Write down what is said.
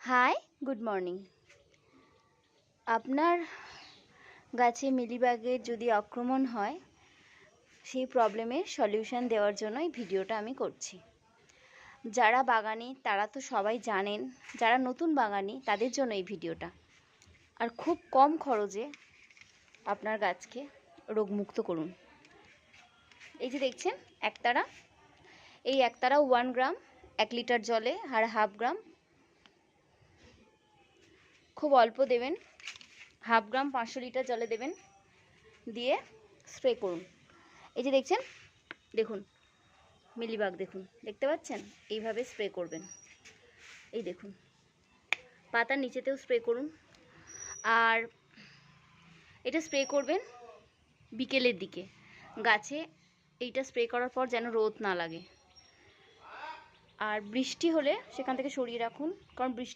High, good morning. আপনার গাছে মিলিবাগের যদি আক্রমণ হয়, সেই প্রবলেমের সলিউশন দেওয়ার জন্য এই ভিডিওটা আমি করছি। যারা বাগানি তারা তো সবাই জানেন, যারা নতুন বাগানি তাদের জন্য এই ভিডিওটা। আর খুব কম খরচে আপনার গাছকে রোগমুক্ত করুন। এই যে দেখছেন একতারা, এই একতারা 1 গ্রাম 1 লিটার জলে আর 1/2 গ্রাম, খুব অল্প দেবেন, 1/2 গ্রাম 500 লিটার জলে দেবেন, দিয়ে স্প্রে করুন। এই যে দেখছেন, দেখুন মিলিবাগ, দেখুন, দেখতে পাচ্ছেন? এইভাবে স্প্রে করবেন। এই দেখুন, পাতার নিচেতেও স্প্রে করুন। আর এটা স্প্রে করবেন বিকেলের দিকে। গাছে এইটা স্প্রে করার পর যেন রোদ না লাগে। আর বৃষ্টি হলে সেখান থেকে সরিয়ে রাখুন, কারণ বৃষ্টি